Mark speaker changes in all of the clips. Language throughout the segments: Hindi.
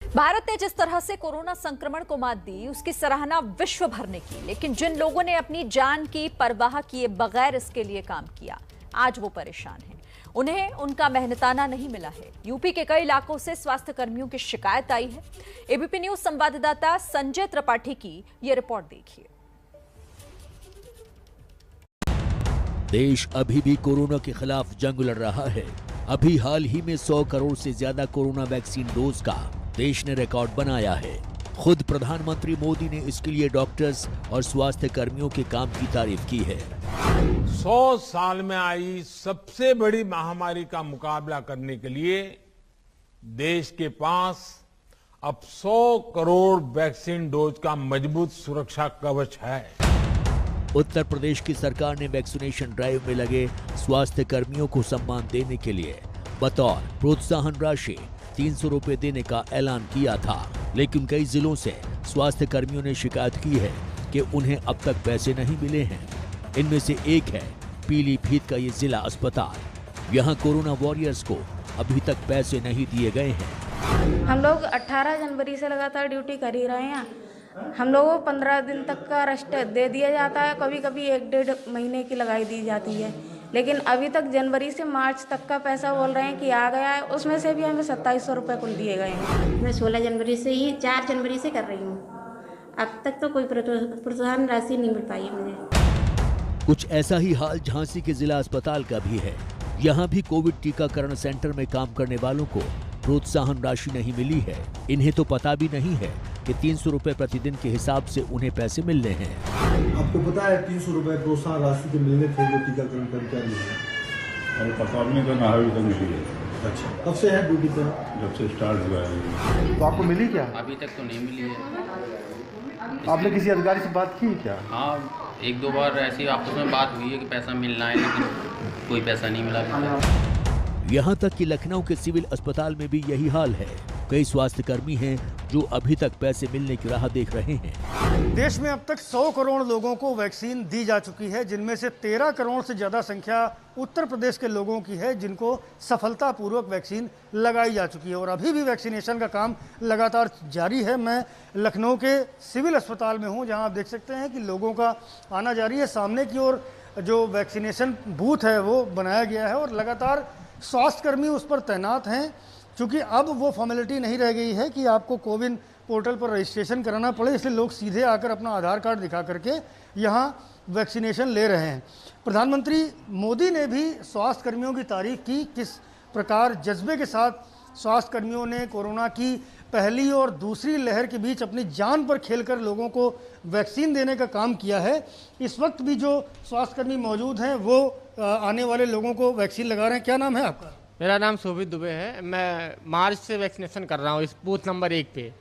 Speaker 1: भारत ने जिस तरह से कोरोना संक्रमण को मात दी, उसकी सराहना विश्व भर ने की, लेकिन जिन लोगों ने अपनी जान की परवाह किए बगैर इसके लिए काम किया, आज वो परेशान हैं। उन्हें उनका मेहनताना नहीं मिला है। यूपी के कई इलाकों से स्वास्थ्य कर्मियों की शिकायत आई है। एबीपी न्यूज संवाददाता संजय त्रिपाठी की ये रिपोर्ट देखिए।
Speaker 2: देश अभी भी कोरोना के खिलाफ जंग लड़ रहा है। अभी हाल ही में 100 करोड़ से ज्यादा कोरोना वैक्सीन डोज का देश ने रिकॉर्ड बनाया है। खुद प्रधानमंत्री मोदी ने इसके लिए डॉक्टर्स और स्वास्थ्य कर्मियों के काम की तारीफ की है।
Speaker 3: 100 साल में आई सबसे बड़ी महामारी का मुकाबला करने के लिए देश के पास अब 100 करोड़ वैक्सीन डोज का मजबूत सुरक्षा कवच है।
Speaker 2: उत्तर प्रदेश की सरकार ने वैक्सीनेशन ड्राइव में लगे स्वास्थ्य कर्मियों को सम्मान देने के लिए बतौर प्रोत्साहन राशि 300 रुपए देने का ऐलान किया था, लेकिन कई जिलों से स्वास्थ्य कर्मियों ने शिकायत की है कि उन्हें अब तक पैसे नहीं मिले हैं। इनमें से एक है पीलीभीत का ये जिला अस्पताल। यहाँ कोरोना वॉरियर्स को अभी तक पैसे नहीं दिए गए हैं।
Speaker 4: हम लोग 18 जनवरी से लगातार ड्यूटी कर ही रहे हैं। हम लोगों को 15 दिन तक का रेस्ट दे दिया जाता है, कभी कभी 1-1.5 महीने की लगाई दी जाती है, लेकिन अभी तक जनवरी से मार्च तक का पैसा बोल रहे हैं कि आ गया है। उसमें से भी हमें 2700 रुपये कुल दिए गए हैं।
Speaker 5: मैं 16 जनवरी से ही 4 जनवरी से कर रही हूँ। अब तक तो कोई प्रोत्साहन राशि नहीं मिल पाई है मुझे।
Speaker 2: कुछ ऐसा ही हाल झांसी के जिला अस्पताल का भी है। यहाँ भी कोविड टीकाकरण सेंटर में काम करने वालों को प्रोत्साहन राशि नहीं मिली है। इन्हें तो पता भी नहीं है कि 300 रुपए प्रतिदिन के हिसाब से उन्हें पैसे मिलने हैं।
Speaker 6: आपको पता है 300 रुपए प्रोत्साहन राशि के मिलने थे जो टीकाकरण कर्मचारी हैं?
Speaker 7: और पता नहीं तो ना अभी तक नहीं है।
Speaker 6: अच्छा, कब से है ड्यूटी पर?
Speaker 7: जब से स्टार्ट हुआ है।
Speaker 6: तो आपको मिली क्या?
Speaker 8: अभी तक तो नहीं मिली है।
Speaker 6: आपने किसी अधिकारी से बात की क्या?
Speaker 8: हाँ, 1-2 बार ऐसी आपस में बात हुई है कि पैसा मिलना है, लेकिन कोई पैसा नहीं मिला।
Speaker 2: यहाँ तक कि लखनऊ के सिविल अस्पताल में भी यही हाल है। कई स्वास्थ्य कर्मी हैं जो अभी तक पैसे मिलने की राह देख रहे हैं।
Speaker 9: देश में अब तक 100 करोड़ लोगों को वैक्सीन दी जा चुकी है, जिनमें से 13 करोड़ से ज्यादा संख्या उत्तर प्रदेश के लोगों की है, जिनको सफलतापूर्वक वैक्सीन लगाई जा चुकी है। और अभी भी वैक्सीनेशन का काम लगातार जारी है। मैं लखनऊ के सिविल अस्पताल में हूँ, जहाँ आप देख सकते हैं कि लोगों का आना जारी है। सामने की ओर जो वैक्सीनेशन बूथ है वो बनाया गया है और लगातार स्वास्थ्यकर्मी उस पर तैनात हैं। क्योंकि अब वो फॉर्मेलिटी नहीं रह गई है कि आपको कोविन पोर्टल पर रजिस्ट्रेशन कराना पड़े, इसलिए लोग सीधे आकर अपना आधार कार्ड दिखा करके यहाँ वैक्सीनेशन ले रहे हैं। प्रधानमंत्री मोदी ने भी स्वास्थ्य कर्मियों की तारीफ की। किस प्रकार जज्बे के साथ स्वास्थ्य कर्मियों ने कोरोना की पहली और दूसरी लहर के बीच अपनी जान पर खेलकर लोगों को वैक्सीन देने का काम किया है। इस वक्त भी जो स्वास्थ्यकर्मी मौजूद हैं वो आने वाले लोगों को वैक्सीन लगा रहे हैं। क्या नाम है आपका?
Speaker 10: मेरा नाम शोभित दुबे है। मैं मार्च से वैक्सीनेशन कर रहा हूँ इस बूथ नंबर 1 पे।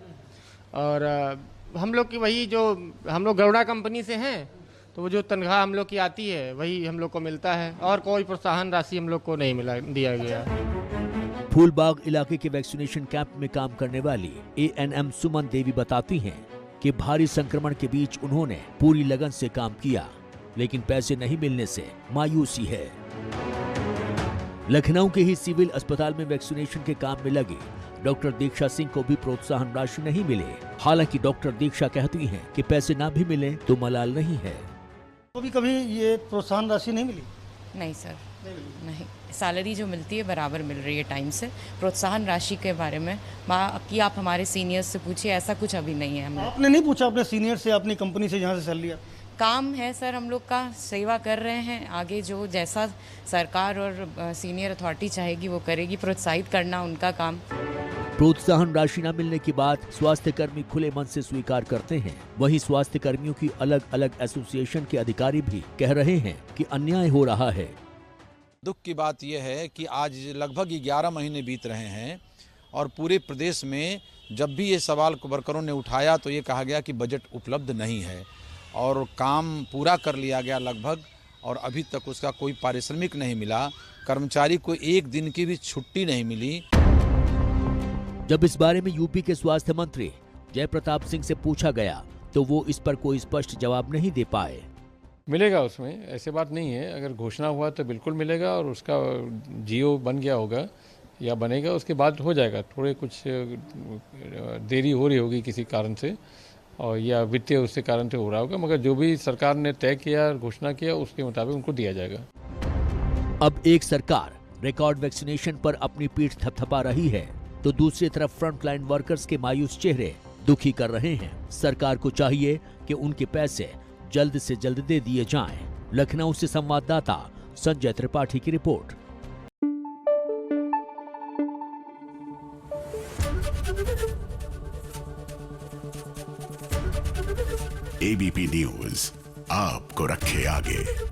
Speaker 10: और हम लोग की वही जो हम लोग गरुड़ा कंपनी से हैं, तो वो जो तनख्वाह हम लोग की आती है वही हम लोग को मिलता है और कोई प्रोत्साहन राशि हम लोग को नहीं दिया गया।
Speaker 2: फूलबाग इलाके के वैक्सीनेशन कैंप में काम करने वाली ANM सुमन देवी बताती हैं कि भारी संक्रमण के बीच उन्होंने पूरी लगन से काम किया, लेकिन पैसे नहीं मिलने से मायूसी है। लखनऊ के ही सिविल अस्पताल में वैक्सीनेशन के काम में लगे डॉक्टर दीक्षा सिंह को भी प्रोत्साहन राशि नहीं मिले। हालांकि डॉक्टर दीक्षा कहती हैं कि पैसे ना भी मिले तो मलाल नहीं है।
Speaker 9: कभी कभी ये प्रोत्साहन राशि नहीं मिली?
Speaker 11: नहीं सर, नहीं। सैलरी जो मिलती है बराबर मिल रही है टाइम से। प्रोत्साहन राशि के बारे में कि आप हमारे सीनियर्स से पूछिए, ऐसा कुछ अभी नहीं है।
Speaker 9: आपने नहीं पूछा अपने सीनियर से, अपनी कंपनी से जहाँ से सैलरी?
Speaker 11: काम है सर, हम लोग का सेवा कर रहे हैं। आगे जो जैसा सरकार और सीनियर अथॉरिटी चाहेगी वो करेगी। प्रोत्साहित करना उनका काम।
Speaker 2: प्रोत्साहन राशि न मिलने की बात स्वास्थ्य कर्मी खुले मन से स्वीकार करते हैं। वहीं स्वास्थ्य कर्मियों की अलग अलग एसोसिएशन के अधिकारी भी कह रहे हैं कि अन्याय हो रहा है।
Speaker 12: दुख की बात यह है कि आज लगभग 11 महीने बीत रहे हैं और पूरे प्रदेश में जब भी ये सवाल वर्करों ने उठाया तो ये कहा गया कि बजट उपलब्ध नहीं है और काम पूरा कर लिया गया लगभग, और अभी तक उसका कोई पारिश्रमिक नहीं मिला। कर्मचारी को 1 दिन की भी छुट्टी नहीं मिली।
Speaker 2: जब इस बारे में यूपी के स्वास्थ्य मंत्री जय प्रताप सिंह से पूछा गया तो वो इस पर कोई स्पष्ट जवाब नहीं दे पाए।
Speaker 13: मिलेगा, उसमें ऐसे बात नहीं है। अगर घोषणा हुआ तो बिल्कुल मिलेगा और उसका जीओ बन गया होगा या बनेगा, उसके बाद हो जाएगा। थोड़े कुछ देरी हो रही होगी किसी कारण से, और या वित्तीय उसके कारण से हो रहा होगा, मगर जो भी सरकार ने तय किया, घोषणा किया, उसके मुताबिक उनको दिया जाएगा।
Speaker 2: अब एक सरकार रिकॉर्ड वैक्सीनेशन पर अपनी पीठ थपथपा रही है, तो दूसरी तरफ फ्रंटलाइन वर्कर्स के मायूस चेहरे दुखी कर रहे हैं। सरकार को चाहिए कि उनके पैसे जल्द से जल्द दे दिए जाएं। लखनऊ से संवाददाता संजय त्रिपाठी की रिपोर्ट।
Speaker 14: एबीपी न्यूज आपको रखे आगे।